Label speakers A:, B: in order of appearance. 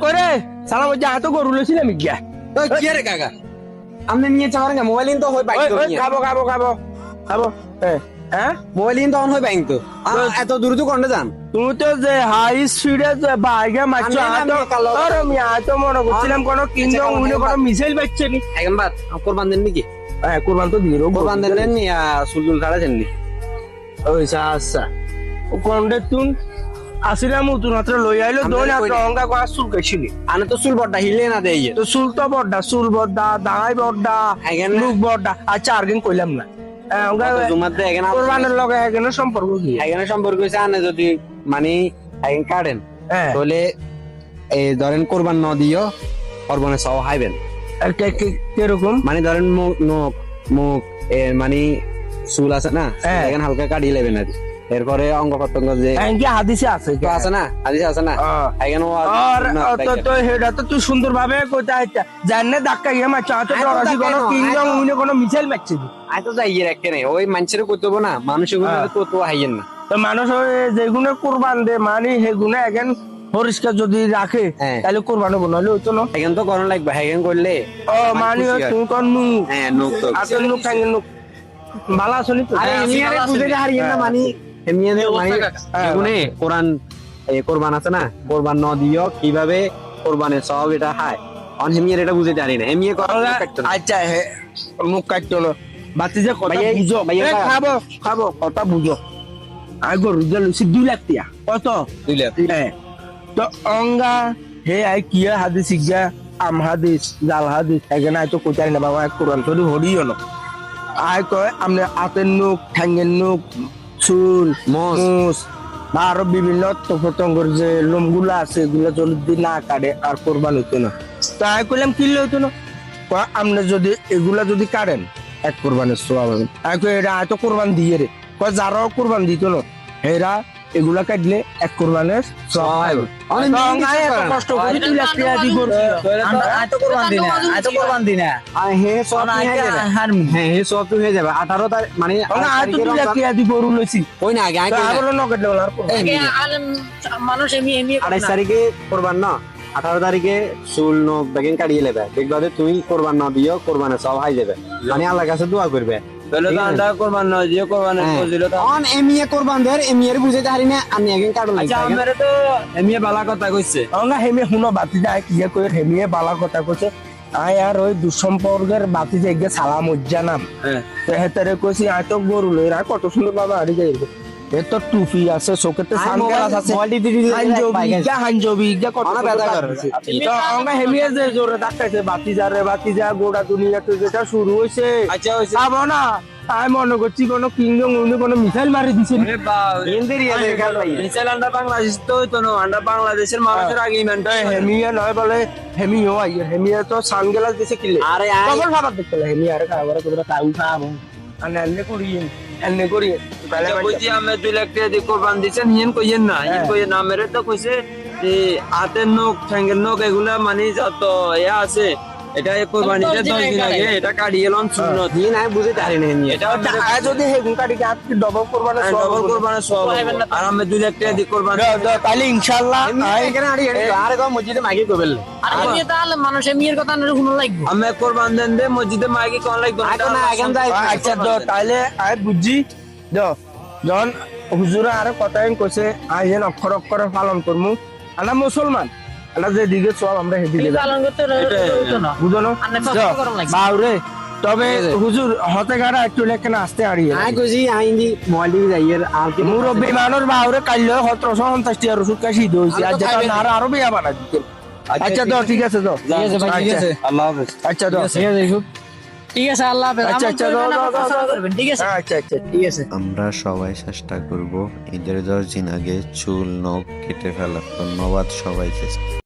A: করে সালাম যা তো গরু লইছিলাম গিয়া
B: কি রে কাকা আপনি নিয়ে চাওয়ার মোবাইল তো হয় বাইক তো
A: খাবো খাবো খাবো খাবো হ্যাঁ
B: মোবাইল তো অন হয় বাইক তো এত দূর তো কোনটা যান
A: তুমি তো যে হাই স্পিডে যে বাইকে মারছো আরে আমি তো মনে করছিলাম কোনো কিংডম উনি কোনো মিসাইল বাজছে নি
B: এখন বাদ কোরবান দেন নাকি
A: হ্যাঁ কোরবান তো দিয়ে
B: কোরবান দেন নি সুলজুল ছাড়া দেন নি
A: ওই আচ্ছা কোনটা তুন আসিলাম তুন হাতে লই আইলো দোন হাতে অঙ্গা করা চুল কাছিলি
B: আনে তো চুল বড়টা হিলে না দেই
A: তো চুল তো বড়টা চুল বড়টা দাঁড়াই বড়টা লুক বড়টা আচ্ছা আর দিন কইলাম না
B: জুমাতে এখানে
A: কোরবানের লগে এখানে সম্পর্ক কি
B: এখানে সম্পর্ক হইছে আনে যদি মানে এখন কাটেন তাহলে এই ধরেন কোরবান ন দিও কোরবানের সব হাইবেন
A: কিরকম
B: মানে ধরেন মুখ মুখ এর মানে চুল আছে না এখানে হালকা কাটিয়ে নেবেন আর এরপরে অঙ্গ প্রত্যঙ্গ যে
A: হাদিসে আছে
B: তো আছে না হাদিসে আছে না এখানে
A: তো হেডা তো তুই সুন্দর ভাবে কইতা আইতা জাননে ধাক্কা গিয়ে মারছ তো ডরাসি কোনো কিংডম উনি কোনো মিসাইল মারছে
B: আই তো যাইয়ে রাখতে নাই ওই মানুষের কইতব না মানুষের কইতব হাইয়েন না
A: তো মানুষ যেগুলো কোরবান দে মানে সেগুলো এখন পরিষ্কার যদি রাখে তাহলে কোরবান বনালে হইতো না
B: এখন তো করণ লাগবে এখন করলে
A: ও মানে তুমি কোন নু
B: হ্যাঁ নুক তো
A: আসল নু খাঙ্গে নু ভালো আছনি তো
B: আরে এমনিয়ারে বুঝে হারিয়েন না মানে এমনিয়ারে মানে এগুনে কোরআন এই কোরবান আছে না কোরবান ন দিও কিভাবে কোরবানের সব এটা হায় অন হেমিয়ার এটা বুঝে জানি না হেমিয়ে
A: আচ্ছা হে মুখ কাটতো না বাতি যে কথা বুঝো খাবো খাবো কথা বুঝো আই গরু যে লুচি 2 লাখ টিয়া কত
B: 2 লাখ
A: তো অঙ্গা হে আই কি হাদিস গিয়া আম হাদিস জাল হাদিস এখানে আই তো কোথায় না বাবা কোরআন তো হরিও না আই কয় আমনে আতের নুক ঠ্যাঙ্গের নুক চুল মুস বা আরো বিভিন্ন পতঙ্গর যে লোমগুলো আছে এগুলো যদি না কাটে আর কোরবান হইতো না তাই কইলাম কিনলে হইতো না আপনি যদি এগুলা যদি কাটেন এক কোরবানের সোয়াব হবে এটা হয়তো কোরবান দিয়ে রে যারাও কোরবান দিত না এরা এগুলা কাটলে এক কোরবানের সোয়াব কষ্ট করে 2 লাখ টাকা দি করছি
B: কোরবান দিনা হে সব হ্যাঁ হে সব হয়ে যাবে 18 তারিখ মানে
A: আয় তো 2 লাখ টাকা দি গরু লইছি
B: ওই না আগে আগে
A: আবার নগদ ডলার
C: মানুষ এমনি
B: 28 তারিখে কোরবান না 18 তারিখে চুল নখ বেগেন কাটিয়ে নেবে দেখবা যে তুই কোরবান না দিও কোরবানের সব হাই যাবে মানে আল্লাহর কাছে দোয়া করবে
A: তাহলে তো আন্ডা কোরবান না দিও কোরবানের ফজিল তো
B: অন এমিয়ে কোরবান দের এমিয়ের বুঝে জানি না আমি একদিন কাটো লাগবে
A: আচ্ছা আমারে তো এমিয়ে বালা কথা কইছে অঙ্গা হেমিয়ে হুনো বাতি যায় কি কই হেমিয়ে বালা কথা কইছে আয় আর ওই দুঃসম্পর্কের বাতি যে সালাম উজ্জানাম তো হেতারে কইছি আয় তো গরু লইরা কত সুন্দর বাবা হারি যাইবে এত টুপি আছে চোখেতে সানগ্লাস আছে হাঞ্জবি কত ব্যথা করে তো আমরা হেমিয়ে যে জোরে ডাকতেছে বাতি যা গোড়া দুনিয়াতে যেটা শুরু হইছে আচ্ছা হইছে পাবো না আমি মনে করছি কোন কিংডম উনি কোন মিসাইল মারি দিছে মিসাইল আন্ডা বাংলাদেশ তো হইতো না আন্ডা বাংলাদেশের মানুষের আগে ইমানটা হেমিয়ে নয় বলে হেমিও আই হেমিয়ে তো সানগ্লাস দিছে কিলে আরে কখন খাবার দেখতে হেমিয়ে আরে খাবার করে তাউ খাবো আনে আনে করি এনে করি তাহলে কইছি আমি 2 লাখ টাকা দিয়ে কোরবান দিছেন হিন কইেন না হিন কইেন না মেরে তো কইছে যে হাতের নখ ঠ্যাঙ্গের নখ এগুলা মানে যত ইয়া আছে এটা কোরবানিতে 10 দিন আগে এটা কাটিয়ে এলাম সুন্নত
B: দিন আমি বুঝে জানি না
A: এটা যদি হেগুন কাটি আপনি ডবল কোরবানের সব আর আমি 2 লাখ টাকা দিয়ে কোরবান তাহলে ইনশাআল্লাহ
B: এখানে আরে কো মসজিদে মাইকে কইবেল
C: আরে তাহলে মানুষ এমিয়ের কথা না শুনো লাগবে
A: আমি কোরবান দেন দে মসজিদে মাইকে কোন লাগবে
B: না এখন যাই
A: আচ্ছা তো তাহলে আই বুঝি জন হুজুরা আর কথা কইছে আইন অক্ষর অক্ষরে পালন করমু আমরা মুসলমান আমরা যে দিকে সব আমরা হেদিকে
C: পালন করতে হইতো না
A: বুঝো না বাউরে তবে হুজুর হতে গাড়া একটু লেখেন আসতে হারিয়ে
B: আই কইছি আইনি মোবাইল যাইয়ের আর কি
A: মুরব্বি মানুষ বাউরে কাইলে 1750 টাকা ওষুধ কাশি দইছি আর যেটা না আরো বিয়া বানা দিতে আচ্ছা তো ঠিক আছে তো
B: ঠিক আছে আল্লাহ হাফেজ
A: আচ্ছা তো
C: ঠিক আছে আল্লাহ হাফেজ
A: আচ্ছা
C: ঠিক আছে
A: আচ্ছা ঠিক আছে
D: আমরা সবাই চেষ্টা করব ঈদের 10 দিন আগে চুল নখ কেটে ফেলার। ধন্যবাদ সবাইকে।